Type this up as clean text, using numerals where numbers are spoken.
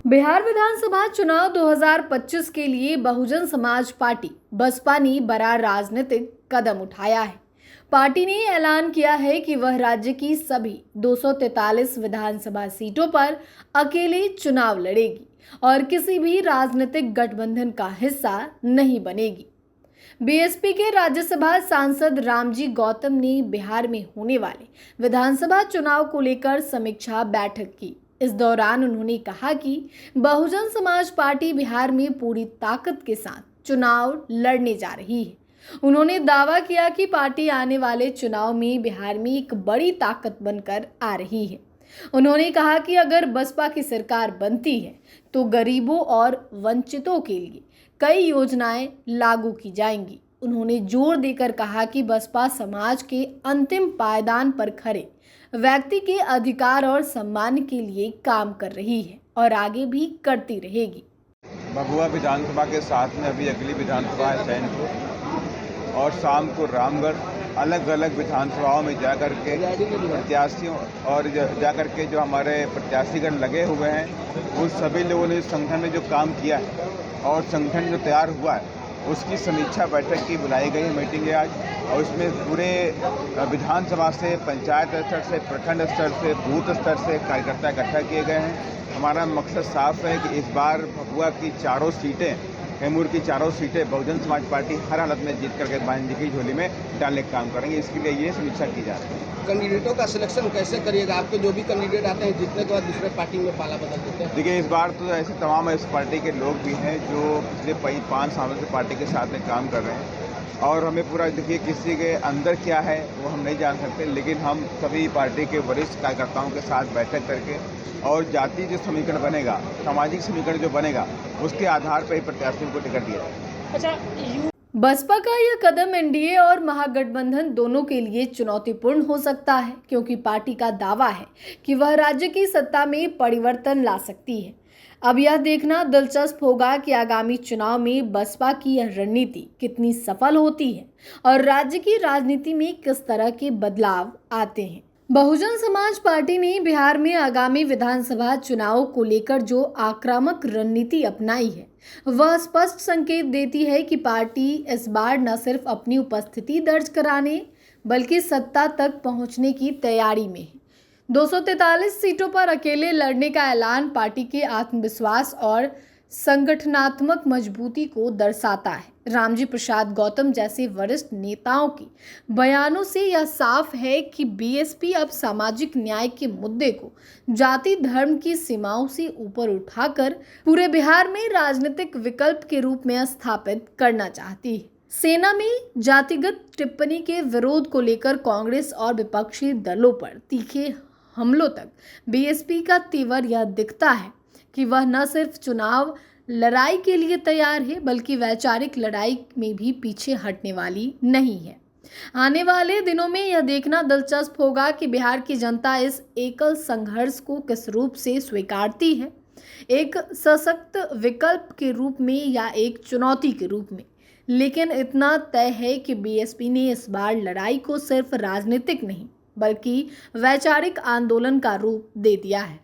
बिहार विधानसभा चुनाव 2025 के लिए बहुजन समाज पार्टी बसपा ने बड़ा राजनीतिक कदम उठाया है। पार्टी ने ऐलान किया है कि वह राज्य की सभी 243 विधानसभा सीटों पर अकेले चुनाव लड़ेगी और किसी भी राजनीतिक गठबंधन का हिस्सा नहीं बनेगी। बीएसपी के राज्यसभा सांसद रामजी गौतम ने बिहार में होने वाले विधानसभा चुनाव को लेकर समीक्षा बैठक की। इस दौरान उन्होंने कहा कि बहुजन समाज पार्टी बिहार में पूरी ताकत के साथ चुनाव लड़ने जा रही है। उन्होंने दावा किया कि पार्टी आने वाले चुनाव में बिहार में एक बड़ी ताकत बनकर आ रही है। उन्होंने कहा कि अगर बसपा की सरकार बनती है तो गरीबों और वंचितों के लिए कई योजनाएं लागू की जाएंगी। उन्होंने जोर देकर कहा कि बसपा समाज के अंतिम पायदान पर खड़े व्यक्ति के अधिकार और सम्मान के लिए काम कर रही है और आगे भी करती रहेगी। भभुआ विधानसभा के साथ में अभी अगली विधानसभा है चैनपुर, और शाम को रामगढ़, अलग अलग विधानसभाओं में जाकर के प्रत्याशियों और जाकर के जो हमारे प्रत्याशीगण लगे हुए हैं उन सभी लोगों ने संगठन में जो काम किया है और संगठन जो तैयार हुआ है उसकी समीक्षा बैठक की बुलाई गई है, मीटिंग है आज। और उसमें पूरे विधानसभा से, पंचायत स्तर से, प्रखंड स्तर से, बूथ स्तर से कार्यकर्ता इकट्ठा किए गए हैं। हमारा मकसद साफ है कि इस बार भभुआ की चारों सीटें, कैमूर की चारों सीटें बहुजन समाज पार्टी हर हालत में जीत करके बांधी की झोली में डालने का काम करेंगे। इसके लिए ये समीक्षा की जा रही है। कैंडिडेटों का सिलेक्शन कैसे करिएगा? आपके जो भी कैंडिडेट आते हैं जीतने के बाद दूसरे पार्टी में पाला बदल देते हैं। देखिए, इस बार तो ऐसे तमाम इस पार्टी के लोग भी हैं जो पिछले 5 सालों से पार्टी के साथ में काम कर रहे हैं और हमें पूरा, देखिए, किसी के अंदर क्या है वो हम नहीं जान सकते, लेकिन हम सभी पार्टी के वरिष्ठ कार्यकर्ताओं के साथ बैठक करके और जाति जो समीकरण बनेगा, सामाजिक समीकरण जो बनेगा, उसके आधार पर ही प्रत्याशियों को टिकट दिया जाएगा। बसपा का यह कदम एनडीए और महागठबंधन दोनों के लिए चुनौतीपूर्ण हो सकता है, क्योंकि पार्टी का दावा है कि वह राज्य की सत्ता में परिवर्तन ला सकती है। अब यह देखना दिलचस्प होगा कि आगामी चुनाव में बसपा की यह रणनीति कितनी सफल होती है और राज्य की राजनीति में किस तरह के बदलाव आते हैं। बहुजन समाज पार्टी ने बिहार में आगामी विधानसभा चुनाव को लेकर जो आक्रामक रणनीति अपनाई है वह स्पष्ट संकेत देती है कि पार्टी इस बार न सिर्फ अपनी उपस्थिति दर्ज कराने बल्कि सत्ता तक पहुंचने की तैयारी में है। 243 सीटों पर अकेले लड़ने का ऐलान पार्टी के आत्मविश्वास और संगठनात्मक मजबूती को दर्शाता है। रामजी प्रसाद गौतम जैसे वरिष्ठ नेताओं के बयानों से यह साफ है कि बीएसपी अब सामाजिक न्याय के मुद्दे को जाति धर्म की सीमाओं से ऊपर उठाकर पूरे बिहार में राजनीतिक विकल्प के रूप में स्थापित करना चाहती है। सेना में जातिगत टिप्पणी के विरोध को लेकर कांग्रेस और विपक्षी दलों पर तीखे हमलों तक बीएसपी का तेवर यह दिखता है कि वह न सिर्फ चुनाव लड़ाई के लिए तैयार है बल्कि वैचारिक लड़ाई में भी पीछे हटने वाली नहीं है। आने वाले दिनों में यह देखना दिलचस्प होगा कि बिहार की जनता इस एकल संघर्ष को किस रूप से स्वीकारती है, एक सशक्त विकल्प के रूप में या एक चुनौती के रूप में। लेकिन इतना तय है कि बीएसपी ने इस बार लड़ाई को सिर्फ राजनीतिक नहीं बल्कि वैचारिक आंदोलन का रूप दे दिया है।